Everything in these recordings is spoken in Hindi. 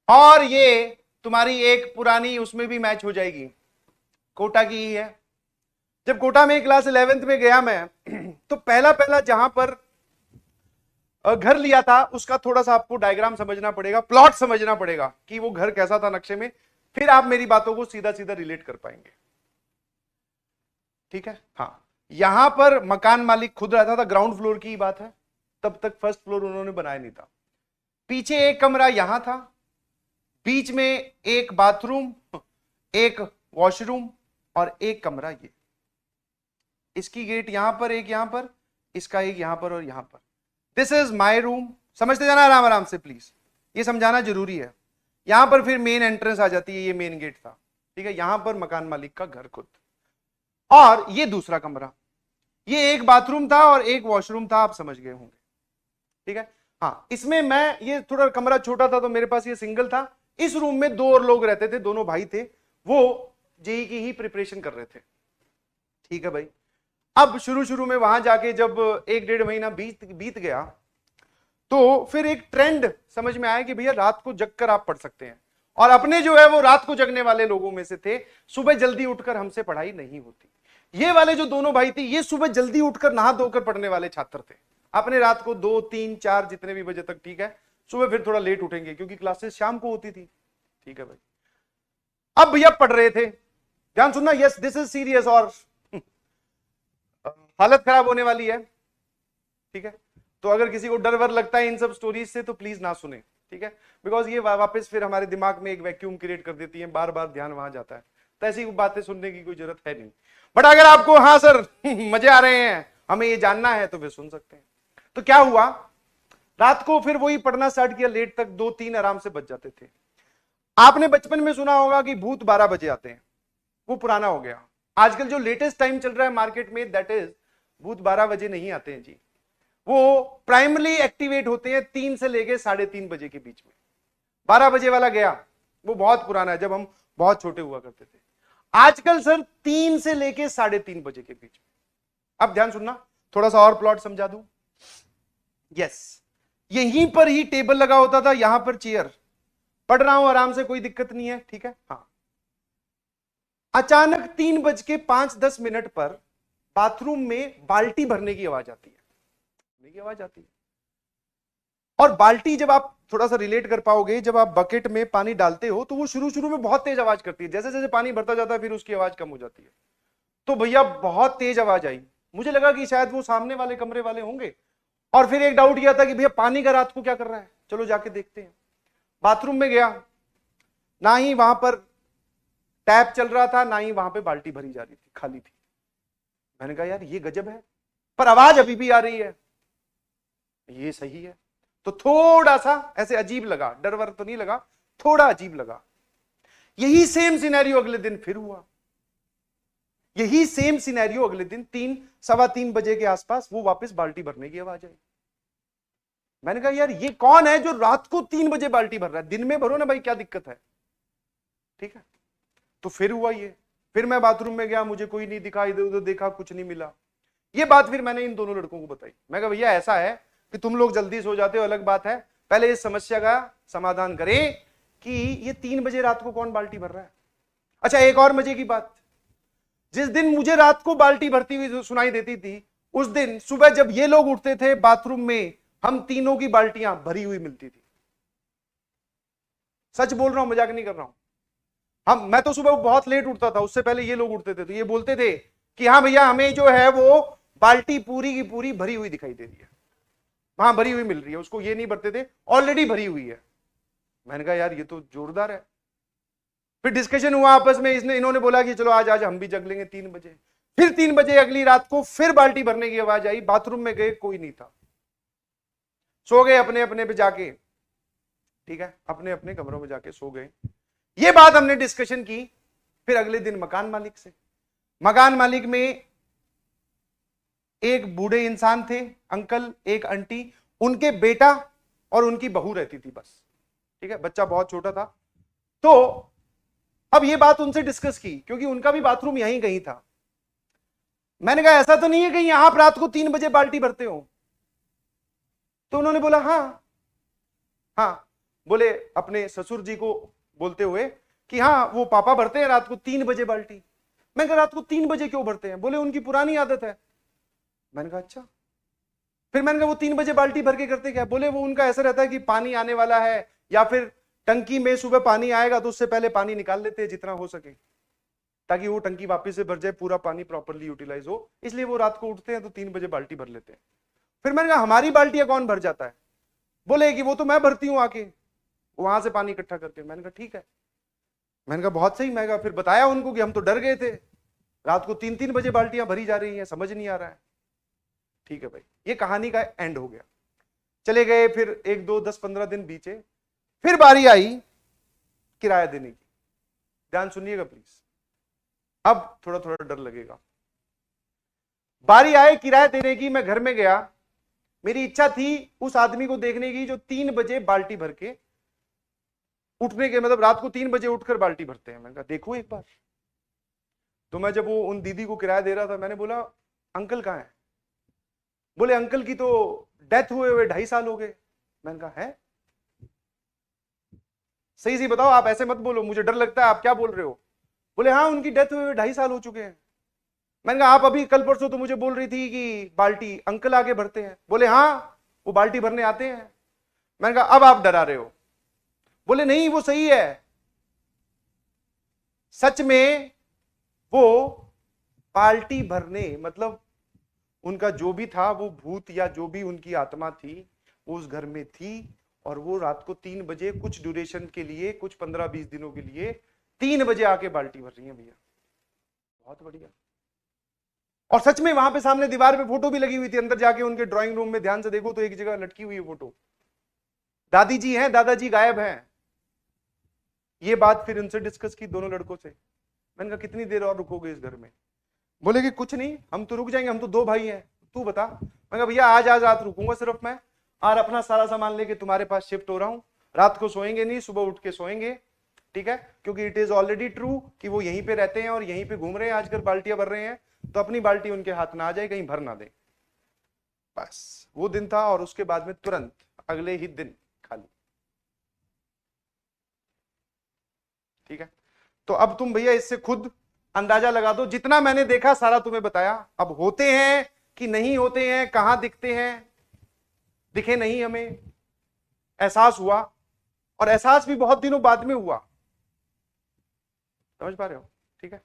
और ये तुम्हारी एक पुरानी उसमें भी मैच हो जाएगी, कोटा की ही है। जब कोटा में क्लास 11th में गया मैं तो पहला पहला जहां पर घर लिया था उसका थोड़ा सा आपको डायग्राम समझना पड़ेगा, प्लॉट समझना पड़ेगा कि वो घर कैसा था नक्शे में, फिर आप मेरी बातों को सीधा सीधा रिलेट कर पाएंगे। ठीक है, हाँ। यहां पर मकान मालिक खुद रहता था, ग्राउंड फ्लोर की बात है, तब तक फर्स्ट फ्लोर उन्होंने बनाया नहीं था। पीछे एक कमरा यहां था, बीच में एक बाथरूम, एक वॉशरूम और एक कमरा ये। इसकी गेट यहां पर, एक यहां पर, इसका एक यहां पर और यहां पर। This is my room. समझते जाना आराम आराम से प्लीज, ये समझाना जरूरी है। यहां पर फिर मेन एंट्रेंस आ जाती है, ये मेन गेट था। ठीक है, यहां पर मकान मालिक का घर खुद, और ये दूसरा कमरा, ये एक बाथरूम था और एक वॉशरूम था, आप समझ गए होंगे। ठीक है, हाँ। इसमें मैं, ये थोड़ा कमरा छोटा था तो मेरे पास ये सिंगल था। इस रूम में दो और लोग रहते थे, दोनों भाई थे, वो जेई की ही प्रिपरेशन कर रहे थे। ठीक है भाई। अब शुरू शुरू में वहां जाके जब 1-1.5 महीना बीत बीत गया तो फिर एक ट्रेंड समझ में आया कि भैया रात को जगकर आप पढ़ सकते हैं। और अपने जो है वो रात को जगने वाले लोगों में से थे, सुबह जल्दी उठकर हमसे पढ़ाई नहीं होती। ये वाले जो दोनों भाई थे ये सुबह जल्दी उठकर नहा धोकर पढ़ने वाले छात्र थे। अपने रात को 2, 3, 4 जितने भी बजे तक, ठीक है, सुबह फिर थोड़ा लेट उठेंगे क्योंकि क्लासेस शाम को होती थी। ठीक है भाई। अब भैया पढ़ रहे थे, ध्यान सुनना, यस दिस इज सीरियस और हालत खराब होने वाली है। ठीक है, तो अगर किसी को डर वर लगता है इन सब स्टोरीज से तो प्लीज ना सुने। ठीक है, बिकॉज ये वापस फिर हमारे दिमाग में एक वैक्यूम क्रिएट कर देती है, बार बार ध्यान वहां जाता है, तो ऐसी बातें सुनने की कोई जरूरत है नहीं। बट अगर आपको हाँ सर मजे आ रहे हैं, हमें ये जानना है, तो फिर सुन सकते हैं। तो क्या हुआ, रात को फिर वही पढ़ना स्टार्ट किया, लेट तक 2-3 आराम से बच जाते थे। आपने बचपन में सुना होगा कि भूत 12 बजे आते हैं, वो पुराना हो गया। आजकल जो लेटेस्ट टाइम चल रहा है मार्केट में, दैट इज भूत 12 बजे नहीं आते हैं जी। वो प्राइमरी एक्टिवेट होते हैं 3 से लेके 3:30 बजे के बीच में। 12 बजे वाला गया, वो बहुत पुराना है, जब हम बहुत छोटे हुआ करते थे। आजकल सर 3 से लेके 3:30 बजे के बीच में। अब ध्यान सुनना, थोड़ा सा और प्लॉट समझा दूं। यस, यहीं पर ही टेबल लगा होता था, यहां पर चेयर, पढ़ रहा हूं आराम से, कोई दिक्कत नहीं है। ठीक है, हाँ। अचानक 3:05-10 पर बाथरूम में बाल्टी भरने की आवाज आती है, आवाज आती है। और बाल्टी, जब आप थोड़ा सा रिलेट कर पाओगे, जब आप बकेट में पानी डालते हो तो वो शुरू शुरू में बहुत तेज आवाज करती है, जैसे जैसे पानी भरता जाता है फिर उसकी आवाज कम हो जाती है। तो भैया बहुत तेज आवाज आई, मुझे लगा कि शायद वो सामने वाले कमरे वाले होंगे। और फिर एक डाउट किया था कि भैया पानी का रात को क्या कर रहा है, चलो जाके देखते हैं। बाथरूम में गया, ना ही वहां पर टैप चल रहा था, ना ही वहां पे बाल्टी भरी जा रही थी, खाली थी। मैंने कहा यार ये गजब है, पर आवाज अभी भी आ रही है, ये सही है। तो थोड़ा सा ऐसे अजीब लगा, डर वर तो नहीं लगा, थोड़ा अजीब लगा। यही सेम सिनेरियो अगले दिन फिर हुआ। यही सेम सिनेरियो अगले दिन 3-3:15 बजे के आसपास, वो वापस बाल्टी भरने की आवाज आई। मैंने कहा यार ये कौन है जो रात को 3 बजे बाल्टी भर रहा है, दिन में भरो ना भाई, क्या दिक्कत है। ठीक है, तो फिर हुआ ये। फिर मैं बाथरूम में गया, मुझे कोई नहीं दिखा, इधर उधर देखा, कुछ नहीं मिला। ये बात फिर मैंने इन दोनों लड़कों को बताई। मैं कहा भैया ऐसा है कि तुम लोग जल्दी सो जाते हो अलग बात है, पहले इस समस्या का समाधान करें कि ये 3 बजे रात को कौन बाल्टी भर रहा है। अच्छा, एक और मजे की बात, जिस दिन मुझे रात को बाल्टी भरती हुई सुनाई देती थी, उस दिन सुबह जब ये लोग उठते थे बाथरूम में, हम तीनों की बाल्टियां भरी हुई मिलती थी। सच बोल रहा हूं, मजाक नहीं कर रहा हूं। मैं तो सुबह बहुत लेट उठता था, उससे पहले ये लोग उठते थे, तो ये बोलते थे कि हाँ भैया हमें जो है वो बाल्टी पूरी की पूरी भरी हुई दिखाई दे रही है, वहां भरी हुई मिल रही है। उसको ये नहीं भरते थे, ऑलरेडी भरी हुई है। मैंने कहा यार ये तो जोरदार है। फिर डिस्कशन हुआ आपस में, इन्होंने बोला कि चलो आज आज हम भी जग लेंगे 3 बजे। फिर 3 बजे अगली रात को फिर बाल्टी भरने की आवाज आई, बाथरूम में गए, कोई नहीं था। सो गए अपने अपने पे जाके। ठीक है, अपने अपने कमरों में जाके सो गए। ये बात हमने डिस्कशन की फिर अगले दिन मकान मालिक से। मकान मालिक में एक बूढ़े इंसान थे, अंकल, एक आंटी, उनके बेटा और उनकी बहू रहती थी बस। ठीक है, बच्चा बहुत छोटा था। तो अब ये बात उनसे डिस्कस की, क्योंकि उनका भी बाथरूम यहीं कहीं था। मैंने कहा ऐसा तो नहीं है कहीं आप रात को 3 बजे बाल्टी भरते हो। तो उन्होंने बोला हाँ हाँ। बोले अपने ससुर जी को बोलते हुए कि हाँ वो पापा भरते हैं रात को 3 बजे बाल्टी। मैं कहा रात को 3 बजे क्यों भरते हैं? बोले उनकी पुरानी आदत है। मैंने कहा अच्छा। फिर मैंने कहा वो 3 बजे बाल्टी भर के करते क्या? बोले वो उनका ऐसा रहता है कि पानी आने वाला है, या फिर टंकी में सुबह पानी आएगा तो उससे पहले पानी निकाल लेते हैं जितना हो सके, ताकि वो टंकी वापस से भर जाए, पूरा पानी प्रॉपरली यूटिलाइज हो, इसलिए वो रात को उठते हैं तो 3 बजे बाल्टी भर लेते हैं। फिर मैंने कहा हमारी बाल्टियां कौन भर जाता है? बोले कि वो तो मैं भरती हूं आके वहां से पानी इकट्ठा करके। मैंने कहा ठीक है। मैंने कहा बहुत सही। मैं कहा फिर बताया उनको कि हम तो डर गए थे, रात को 3-3 बजे बाल्टियां भरी जा रही हैं, समझ नहीं आ रहा है। ठीक है भाई, ये कहानी का एंड हो गया। चले गए, फिर 1, 2, 10, 15 दिन बीते, फिर बारी आई किराया देने की। ध्यान सुनिएगा प्लीज, अब थोड़ा थोड़ा डर लगेगा। बारी आए किराया देने की, मैं घर में गया, मेरी इच्छा थी उस आदमी को देखने की जो 3 बजे बाल्टी भर के उठने के, मतलब रात को 3 बजे उठकर बाल्टी भरते हैं। मैंने कहा देखो एक बार। तो मैं जब वो उन दीदी को किराया दे रहा था, मैंने बोला अंकल कहाँ है? बोले अंकल की तो डेथ हुए 2.5 साल हो गए। मैंने कहा है? सही सी बताओ, आप ऐसे मत बोलो, मुझे डर लगता है, आप क्या बोल रहे हो? बोले हाँ उनकी डेथ हुए 2.5 साल हो चुके हैं। मैंने कहा आप अभी कल परसों तो मुझे बोल रही थी कि बाल्टी अंकल आगे भरते हैं। बोले हाँ वो बाल्टी भरने आते हैं। मैंने कहा अब आप डरा रहे हो। बोले नहीं वो सही है, सच में वो बाल्टी भरने, मतलब उनका जो भी था वो भूत या जो भी उनकी आत्मा थी वो उस घर में थी, और वो रात को 3 बजे कुछ ड्यूरेशन के लिए, कुछ 15-20 दिनों के लिए 3 बजे आके बाल्टी भर रही है भैया। बहुत बढ़िया। और सच में वहां पे सामने दीवार पे फोटो भी लगी हुई थी, अंदर जाके उनके ड्राइंग रूम में ध्यान से देखो तो एक जगह लटकी हुई है फोटो। दादी जी हैं, दादाजी गायब हैं। ये बात फिर उनसे डिस्कस की, दोनों लड़कों से। मैंने कहा कितनी देर और रुकोगे इस घर में? बोले कि कुछ नहीं, हम तो रुक जाएंगे, हम तो 2 भाई हैं, तू बता। मैं कहा भैया आज रात रुकूंगा सिर्फ मैं, और अपना सारा सामान लेके तुम्हारे पास शिफ्ट हो रहा हूं। रात को सोएंगे नहीं, सुबह उठ के सोएंगे, ठीक है? क्योंकि इट इज ऑलरेडी ट्रू कि वो यहीं पे रहते हैं और यहीं पे घूम रहे हैं आजकल, बाल्टियां भर रहे हैं, तो अपनी बाल्टी उनके हाथ ना आ जाए, कहीं भर ना दे। बस वो दिन था, और उसके बाद में तुरंत अगले ही दिन खाली। ठीक है? तो अब तुम भैया इससे खुद अंदाजा लगा दो, जितना मैंने देखा सारा तुम्हें बताया। अब होते हैं कि नहीं होते हैं, कहां दिखते हैं, दिखे नहीं, हमें एहसास हुआ, और एहसास भी बहुत दिनों बाद में हुआ। समझ पा रहे हो? ठीक है?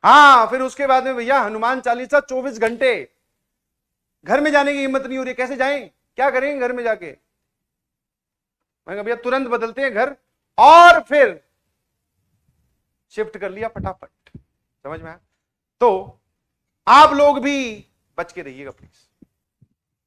हाँ, फिर उसके बाद में भैया हनुमान चालीसा 24 घंटे। घर में जाने की हिम्मत नहीं हो रही, कैसे जाएं, क्या करेंगे घर में जाके? मैं कहा भैया तुरंत बदलते हैं घर, और फिर शिफ्ट कर लिया फटाफट। समझ में आया? तो आप लोग भी बच के रहिएगा प्लीज।